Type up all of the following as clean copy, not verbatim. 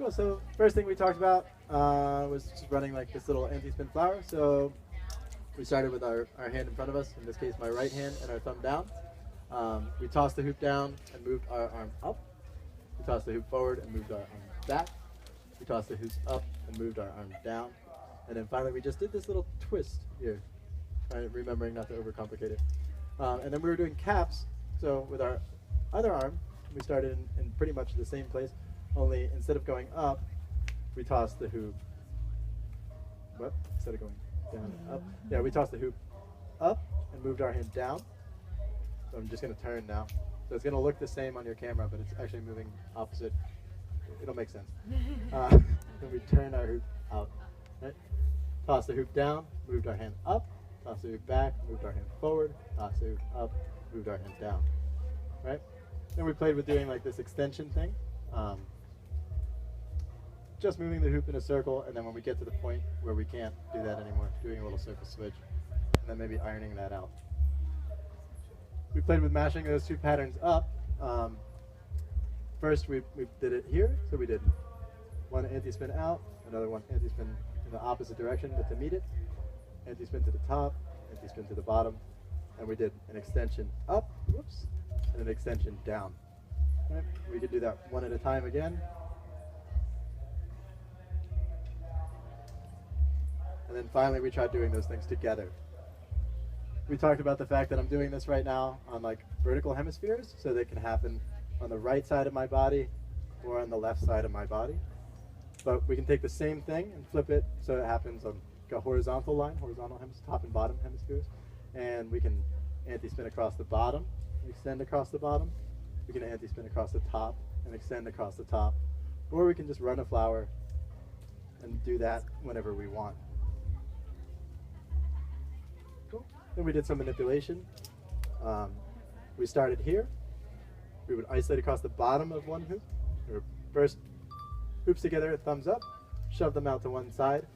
Cool. So first thing we talked about was just running like this little anti-spin flower. So we started with our hand in front of us, in this case my right hand, and our thumb down. We tossed the hoop down and moved our arm up. We tossed the hoop forward and moved our arm back. We tossed the hoops up and moved our arm down. And then finally we just did this little twist here, remembering not to overcomplicate it. And then we were doing caps. So with our other arm, we started in pretty much the same place, only instead of going up, we tossed the hoop. What? Instead of going down and up. Yeah, we tossed the hoop up and moved our hand down. So I'm just going to turn now. So it's going to look the same on your camera, but it's actually moving opposite. It'll make sense. Then we turn our hoop out. Right? Toss the hoop down, moved our hand up. Toss the hoop back, moved our hand forward. Toss the hoop up, moved our hand down. Right? Then we played with doing like this extension thing. Just moving the hoop in a circle, and then when we get to the point where we can't do that anymore, doing a little circle switch, and then maybe ironing that out. We played with mashing those two patterns up. First we did it here, so we did one anti-spin out, another one anti-spin in the opposite direction but to meet it, anti-spin to the top, anti-spin to the bottom, and we did an extension up, whoops, and an extension down. Right? We could do that one at a time again. And then finally we tried doing those things together. We talked about the fact that I'm doing this right now on like vertical hemispheres, so they can happen on the right side of my body or on the left side of my body. But we can take the same thing and flip it so it happens on a horizontal line, top and bottom hemispheres. And we can anti-spin across the bottom, extend across the bottom. We can anti-spin across the top and extend across the top. Or we can just run a flower and do that whenever we want. Cool. Then we did some manipulation. We started here. We would isolate across the bottom of one hoop. Or first, hoops together, thumbs up, shove them out to one side.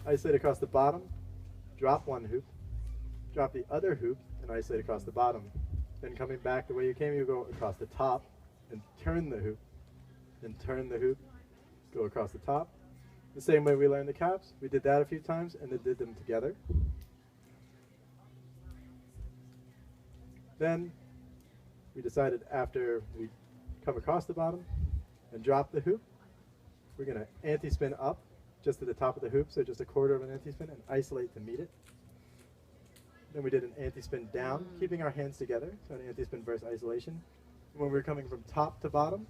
Isolate across the bottom, drop one hoop, drop the other hoop, and isolate across the bottom. Then coming back the way you came, you go across the top and turn the hoop. Then turn the hoop, go across the top. The same way we learned the caps. We did that a few times and then did them together. Then we decided after we come across the bottom and drop the hoop, we're going to anti-spin up just to the top of the hoop, so just a quarter of an anti-spin, and isolate to meet it. Then we did an anti-spin down, keeping our hands together, so an anti-spin versus isolation. And when we were coming from top to bottom,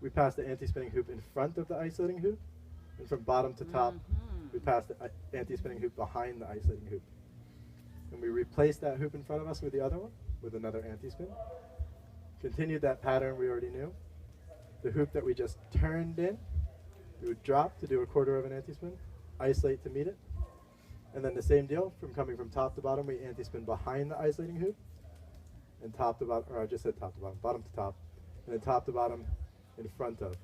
we passed the anti-spinning hoop in front of the isolating hoop, and from bottom to top, we passed the anti-spinning hoop behind the isolating hoop. And we replaced that hoop in front of us with the other one, with another anti-spin. Continued that pattern we already knew. The hoop that we just turned in, we would drop to do a quarter of an anti-spin, isolate to meet it, and then the same deal, from coming from top to bottom, we anti-spin behind the isolating hoop, and top to bottom, or I just said top to bottom, bottom to top, and then top to bottom in front of.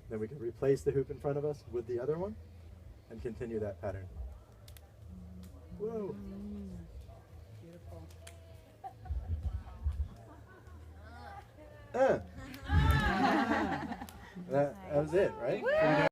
Then we can replace the hoop in front of us with the other one, and continue that pattern. Whoa. Beautiful. That was it, right?